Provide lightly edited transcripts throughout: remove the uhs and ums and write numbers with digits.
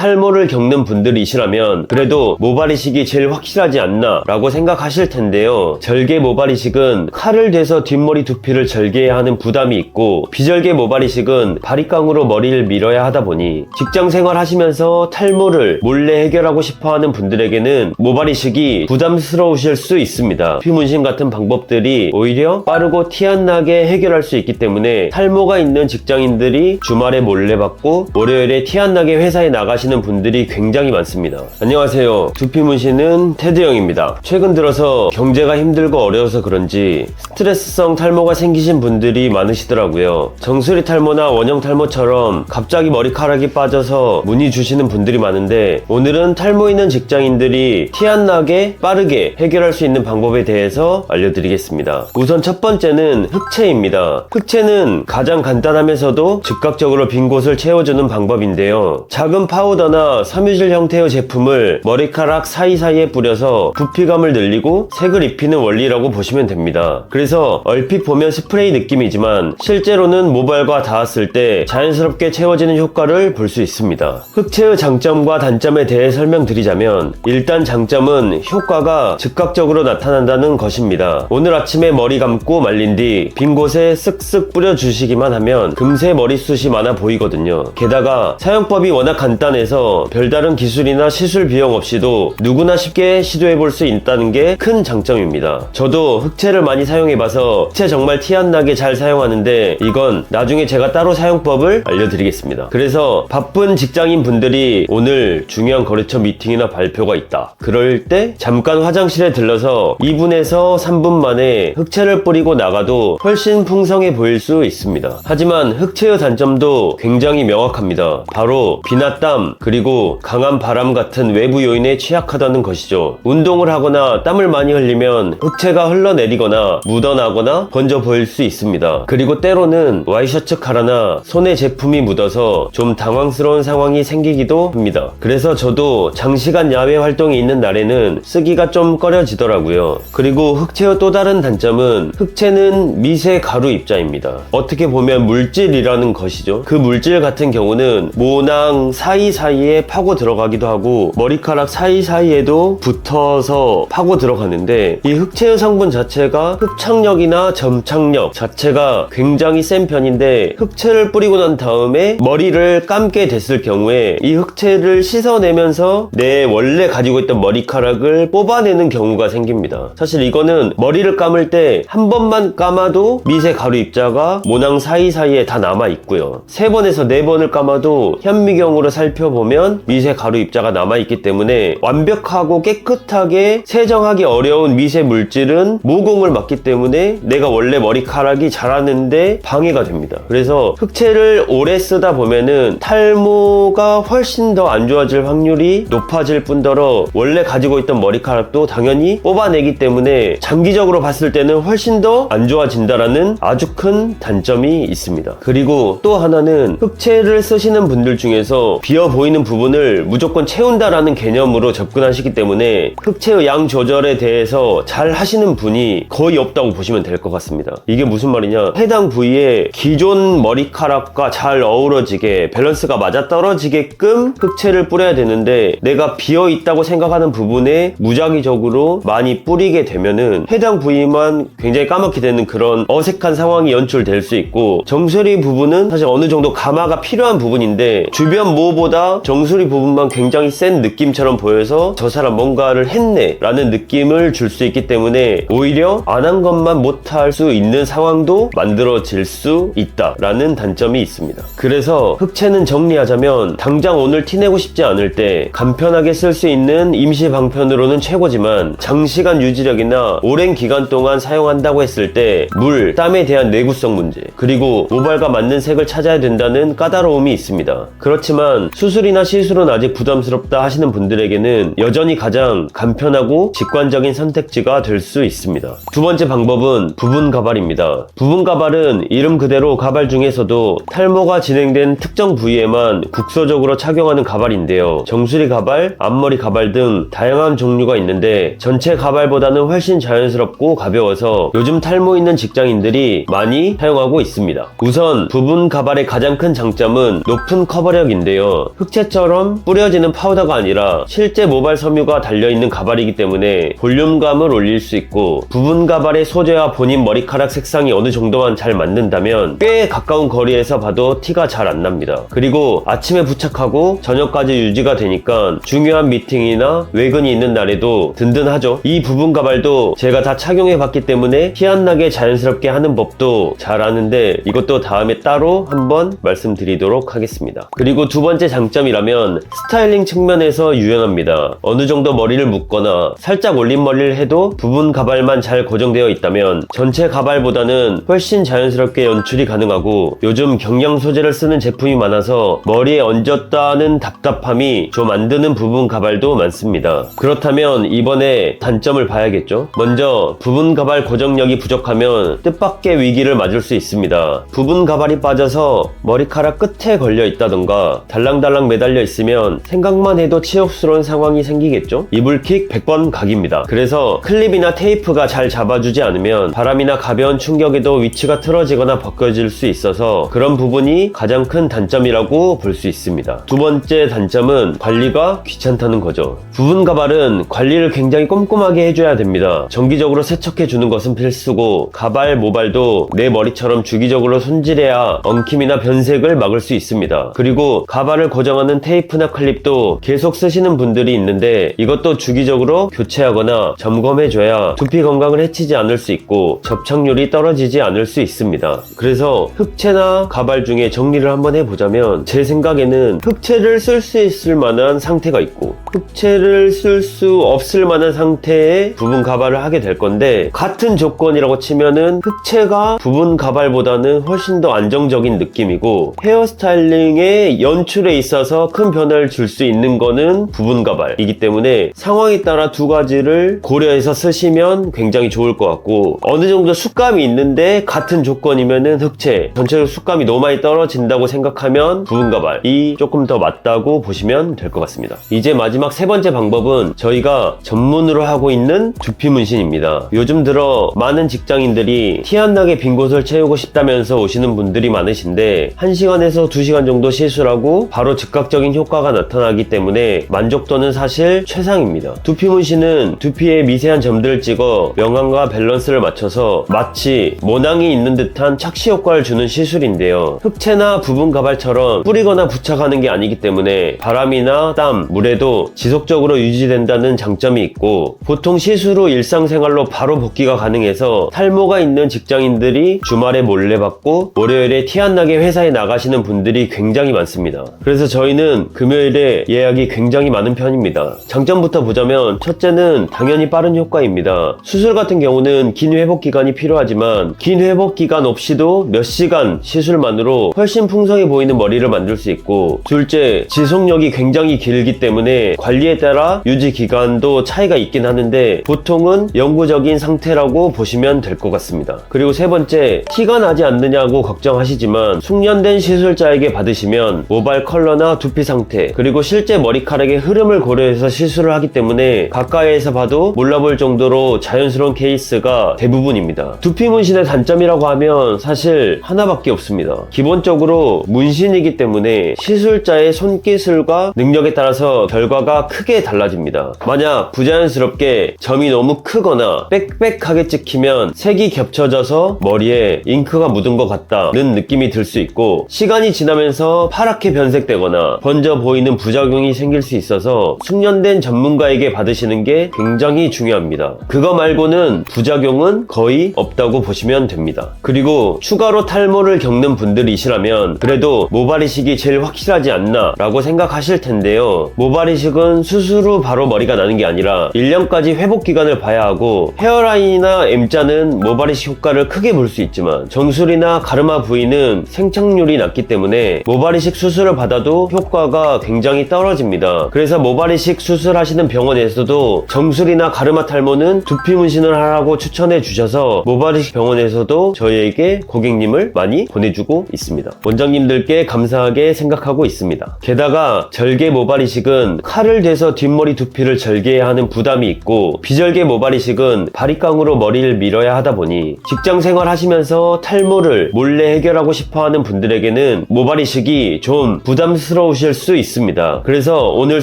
탈모를 겪는 분들이시라면 그래도 모발이식이 제일 확실하지 않나 라고 생각하실 텐데요. 절개 모발이식은 칼을 대서 뒷머리 두피를 절개해야 하는 부담이 있고, 비절개 모발이식은 바리깡으로 머리를 밀어야 하다 보니 직장 생활 하시면서 탈모를 몰래 해결하고 싶어하는 분들에게는 모발이식이 부담스러우실 수 있습니다. 두피 문신 같은 방법들이 오히려 빠르고 티 안 나게 해결할 수 있기 때문에 탈모가 있는 직장인들이 주말에 몰래 받고 월요일에 티 안 나게 회사에 나가시는 분들이 굉장히 많습니다. 안녕하세요. 두피 문신은 테드형입니다. 최근 들어서 경제가 힘들고 어려워서 그런지 스트레스성 탈모가 생기신 분들이 많으시더라고요. 정수리 탈모나 원형 탈모처럼 갑자기 머리카락이 빠져서 문의 주시는 분들이 많은데, 오늘은 탈모 있는 직장인들이 티 안 나게 빠르게 해결할 수 있는 방법에 대해서 알려드리겠습니다. 우선 첫 번째는 흑채입니다. 흑채는 가장 간단하면서도 즉각적으로 빈 곳을 채워주는 방법인데요. 작은 파우더나 섬유질 형태의 제품을 머리카락 사이사이에 뿌려서 부피감을 늘리고 색을 입히는 원리라고 보시면 됩니다. 그래서 얼핏 보면 스프레이 느낌이지만 실제로는 모발과 닿았을 때 자연스럽게 채워지는 효과를 볼 수 있습니다. 흑채의 장점과 단점에 대해 설명드리자면, 일단 장점은 효과가 즉각적으로 나타난다는 것입니다. 오늘 아침에 머리 감고 말린 뒤 빈 곳에 쓱쓱 뿌려주시기만 하면 금세 머리숱이 많아 보이거든요. 게다가 사용법이 워낙 간단해서 별다른 기술이나 시술 비용 없이도 누구나 쉽게 시도해볼 수 있다는 게 큰 장점입니다. 저도 흑채를 많이 사용해봐서 흑채 정말 티 안 나게 잘 사용하는데, 이건 나중에 제가 따로 사용법을 알려드리겠습니다. 그래서 바쁜 직장인 분들이 오늘 중요한 거래처 미팅이나 발표가 있다, 그럴 때 잠깐 화장실에 들러서 2분에서 3분 만에 흑채를 뿌리고 나가도 훨씬 풍성해 보일 수 있습니다. 하지만 흑채의 단점도 굉장히 명확합니다. 바로 비나 땀, 그리고 강한 바람 같은 외부 요인에 취약하다는 것이죠. 운동을 하거나 땀을 많이 흘리면 흑채가 흘러내리거나 묻어나거나 번져 보일 수 있습니다. 그리고 때로는 와이셔츠 카라나 손에 제품이 묻어서 좀 당황스러운 상황이 생기기도 합니다. 그래서 저도 장시간 야외 활동이 있는 날에는 쓰기가 좀 꺼려지더라고요. 그리고 흑채의 또 다른 단점은, 흑채는 미세 가루 입자입니다. 어떻게 보면 물질이라는 것이죠. 그 물질 같은 경우는 모낭 사이사이에 파고 들어가기도 하고 머리카락 사이사이에도 붙어서 파고 들어가는데, 이 흑채의 성분 자체가 흡착력이나 점착력 자체가 굉장히 센 편인데, 흑채를 뿌리고 난 다음에 머리를 감게 됐을 경우에 이 흑채를 씻어내면서 내 원래 가지고 있던 머리카락을 뽑아내는 경우가 생깁니다. 사실 이거는 머리를 감을 때 한 번만 감아도 미세 가루 입자가 모낭 사이사이에 다 남아 있고요. 3번에서 4번을 감아도 현미경으로 살펴보면 미세 가루 입자가 남아 있기 때문에 완벽하고 깨끗하게 세정하기 어려운 미세 물질은 모공을 막기 때문에 내가 원래 머리카락이 자라는데 방해가 됩니다. 그래서 흑채를 오래 쓰다 보면은 탈모가 훨씬 더 안 좋아질 확률이 높아질 뿐더러 원래 가지고 있던 머리카락도 당연히 뽑아내기 때문에 장기적으로 봤을 때는 훨씬 더 안 좋아진다라는 아주 큰 단점이 있습니다. 그리고 또 하나는, 흑채를 쓰시는 분들 중에서 비어 보이는 부분을 무조건 채운다라는 개념으로 접근하시기 때문에 흑채의 양 조절에 대해서 잘 하시는 분이 거의 없다고 보시면 될 것 같습니다. 이게 무슨 말이냐, 해당 부위에 기존 머리카락과 잘 어우러지게 밸런스가 맞아떨어지게끔 흑채를 뿌려야 되는데, 내가 비어 있다고 생각하는 부분에 무작위적으로 많이 뿌리게 되면은 해당 부위만 굉장히 까맣게 되는 그런 어색한 상황이 연출될 수 있고, 정수리 부분은 사실 어느 정도 가마가 필요한 부분인데 주변 모보다 정수리 부분만 굉장히 센 느낌처럼 보여서 저 사람 뭔가를 했네 라는 느낌을 줄 수 있기 때문에 오히려 안 한 것만 못할 수 있는 상황도 만들어질 수 있다 라는 단점이 있습니다. 그래서 흑채는 정리하자면, 당장 오늘 티내고 싶지 않을 때 간편하게 쓸 수 있는 임시 방편으로는 최고지만, 장시간 유지력이나 오랜 기간 동안 사용한다고 했을 때 물, 땀에 대한 내구성 문제, 그리고 모발과 맞는 색을 찾아야 된다는 까다로움이 있습니다. 그렇지만 수술이나 시술은 아직 부담스럽다 하시는 분들에게는 여전히 가장 간편하고 직관적인 선택지가 될 수 있습니다. 두 번째 방법은 부분 가발입니다. 부분 가발은 이름 그대로 가발 중에서도 탈모가 진행된 특정 부위에만 국소적으로 착용하는 가발인데요. 정수리 가발, 앞머리 가발 등 다양한 종류가 있는데, 전체 가발보다는 훨씬 자연스럽고 가벼워서 요즘 탈모 있는 직장인들이 많이 사용하고 있습니다. 우선 부분 가발의 가장 큰 장점은 높은 커버력인데요. 흑채처럼 뿌려지는 파우더가 아니라 실제 모발 섬유가 달려있는 가발이기 때문에 볼륨감을 올릴 수 있고, 부분 가발의 소재와 본인 머리카락 색상이 어느 정도만 잘 맞는다면 꽤 가까운 거리에서 봐도 티가 잘 안 납니다. 그리고 아침에 부착하고 저녁까지 유지가 되니까 중요한 미팅이나 외근이 있는 날에도 든든하죠. 이 부분 가발도 제가 다 착용해 봤기 때문에 티 안 나게 자연스럽게 하는 법도 잘 아는데, 이것도 다음에 따로 한번 말씀드리도록 하겠습니다. 그리고 두 번째 장점이라면 스타일링 측면에서 유연합니다. 어느 정도 머리를 묶거나 살짝 올린 머리를 해도 부분 가발만 잘 고정되어 있다면 전체 가발보다는 훨씬 자연스럽게 연출이 가능하고, 요즘 경량 소재를 쓰는 제품이 많아서 머리에 얹었다는 답답함이 좀 안 드는 부분 가발도 많습니다. 그렇다면 이번에 단점을 봐야겠죠. 먼저 부분 가발 고정력이 부족하면 뜻밖의 위기를 맞을 수 있습니다. 부분 가발이 빠져서 머리카락 끝에 걸려 있다던가 달랑달랑 매달려 있으면 생각만 해도 치욕스러운 상황이 생기겠죠. 이불킥 100번 각입니다. 그래서 클립이나 테이프가 잘 잡아주지 않으면 바람이나 가벼운 충격에도 위치가 틀어지거나 벗겨질 수 있어서 그런 부분이 가장 큰 단점이라고 볼 수 있습니다. 두 번째 단점은 관리가 귀찮다는 거죠. 부분 가발은 관리를 굉장히 꼼꼼하게 해줘야 됩니다. 정기적으로 세척해주는 것은 필수고, 가발, 모발도 내 머리처럼 주기적으로 손질해야 엉킴이나 변색을 막을 수 있습니다. 그리고 가발을 고정하는 테이프나 클립도 계속 쓰시는 분들이 있는데, 이것도 주기적으로 교체하거나 점검해줘야 두피 건강을 해치지 않을 수 있고 접착률이 떨어지지 않을 수 있습니다. 그래서 흑채나 가발 중에 정리를 한번 해보자면, 제 생각에는 흑채를 쓸 수 있을 만한 상태가 있고 흑채를 쓸 수 없을 만한 상태의 부분 가발을 하게 될 건데, 같은 조건이라고 치면은 흑채가 부분 가발보다는 훨씬 더 안정적인 느낌이고, 헤어스타일링의 연출에 있어서 큰 변화를 줄 수 있는 거는 부분 가발이기 때문에 상황에 따라 두 가지를 고려해서 쓰시면 굉장히 좋을 것 같고, 어느 정도 숱감이 있는데 같은 조건이면은 흑채, 전체적으로 숱감이 너무 많이 떨어진다고 생각하면 부분 가발이 조금 더 맞다고 보시면 될 것 같습니다. 이제 마지막 세 번째 방법은 저희가 전문으로 하고 있는 두피 문신입니다. 요즘 들어 많은 직장인들이 티 안 나게 빈 곳을 채우고 싶다면서 오시는 분들이 많으신데, 1시간에서 2시간 정도 시술하고 바로 즉각적인 효과가 나타나기 때문에 만족도는 사실 최상입니다. 두피 문신은 두피에 미세한 점들을 찍어 명암과 밸런스를 맞춰서 마치 모낭이 있는 듯한 착시 효과를 주는 시술인데요. 흑채나 부분 가발처럼 뿌리거나 부착하는 게 아니기 때문에 바람이나 땀, 물에도 지속적으로 유지된다는 장점이 있고, 보통 시술 후 일상생활로 바로 복귀가 가능해서 탈모가 있는 직장인들이 주말에 몰래 받고 월요일에 티 안 나게 회사에 나가시는 분들이 굉장히 많습니다. 그래서 저희는 금요일에 예약이 굉장히 많은 편입니다. 장점부터 보자면, 첫째는 당연히 빠른 효과입니다. 수술 같은 경우는 긴 회복 기간이 필요하지만 긴 회복 기간 없이도 몇 시간 시술만으로 훨씬 풍성해 보이는 머리를 만들 수 있고, 둘째, 지속력이 굉장히 길기 때문에 관리에 따라 유지 기간도 차이가 있긴 하는데 보통은 영구적인 상태라고 보시면 될 것 같습니다. 그리고 세 번째, 티가 나지 않느냐고 걱정하시지만 숙련된 시술자에게 받으시면 모발 컬러나 두피 상태, 그리고 실제 머리카락의 흐름을 고려해서 시술을 하기 때문에 가까이에서 봐도 몰라볼 정도로 자연스러운 케이스가 대부분입니다. 두피 문신의 단점이라고 하면 사실 하나밖에 없습니다. 기본적으로 문신이기 때문에 시술자의 손기술과 능력에 따라서 결과가 크게 달라집니다. 만약 부자연스럽게 점이 너무 크거나 빽빽하게 찍히면 색이 겹쳐져서 머리에 잉크가 묻은 것 같다는 느낌이 들 수 있고, 시간이 지나면서 파랗게 변색되거나 번져 보이는 부작용이 생길 수 있어서 숙련된 전문가에게 받으시는 게 굉장히 중요합니다. 그거 말고는 부작용은 거의 없다고 보시면 됩니다. 그리고 추가로 탈모를 겪는 분들이시라면 그래도 모발 이식이 제일 확실하지 않나 라고 생각하실 텐데요. 모발 이식은 수술 후 바로 머리가 나는 게 아니라 1년까지 회복 기간을 봐야 하고, 헤어라인이나 M자는 모발 이식 효과를 크게 볼 수 있지만 정수리나 가르마 부위는 생착률이 낮기 때문에 모발 이식 수술을 받아도 효과가 굉장히 떨어집니다. 그래서 모발 이식 수술하시는 병원에서도 정수리나 가르마 탈모는 두피 문신을 하라고 추천해 주셔서 모발 이식 병원에서도 저희에게 고객님을 많이 보내주고 있습니다. 원장님들께 감사하게 생각하고 있습니다. 게다가 절개 모발 이식은 칼을 대서 뒷머리 두피를 절개해야 하는 부담이 있고, 비절개 모발 이식은 바리깡으로 머리를 밀어야 하다 보니 직장 생활 하시면서 탈모를 몰래 해결하고 싶어하는 분들에게는 모발 이식이 좀 부담스러운 힘들어오실 수 있습니다. 그래서 오늘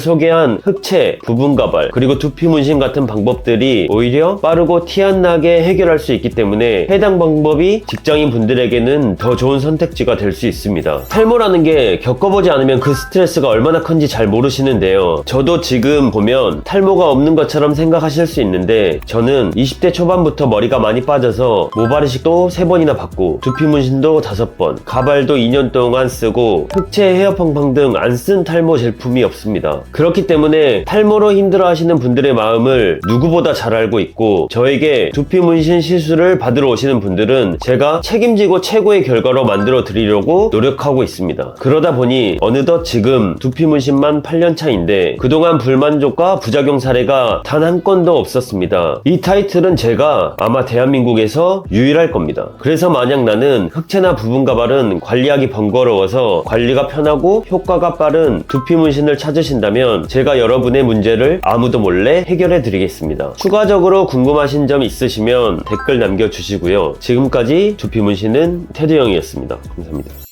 소개한 흑채, 부분가발, 그리고 두피 문신 같은 방법들이 오히려 빠르고 티 안 나게 해결할 수 있기 때문에 해당 방법이 직장인 분들에게는 더 좋은 선택지가 될 수 있습니다. 탈모라는 게 겪어보지 않으면 그 스트레스가 얼마나 큰지 잘 모르시는데요. 저도 지금 보면 탈모가 없는 것처럼 생각하실 수 있는데 저는 20대 초반부터 머리가 많이 빠져서 모발이식도 3번이나 받고 두피 문신도 5번, 가발도 2년 동안 쓰고 흑채, 헤어팡팡 등 안 쓴 탈모 제품이 없습니다. 그렇기 때문에 탈모로 힘들어하시는 분들의 마음을 누구보다 잘 알고 있고 저에게 두피 문신 시술을 받으러 오시는 분들은 제가 책임지고 최고의 결과로 만들어 드리려고 노력하고 있습니다. 그러다 보니 어느덧 지금 두피 문신만 8년 차인데 그동안 불만족과 부작용 사례가 단 한 건도 없었습니다. 이 타이틀은 제가 아마 대한민국에서 유일할 겁니다. 그래서 만약 나는 흑채나 부분가발은 관리하기 번거로워서 관리가 편하고 효과가 빠른 두피 문신을 찾으신다면 제가 여러분의 문제를 아무도 몰래 해결해 드리겠습니다. 추가적으로 궁금하신 점 있으시면 댓글 남겨주시고요. 지금까지 두피 문신은 테드 형이었습니다. 감사합니다.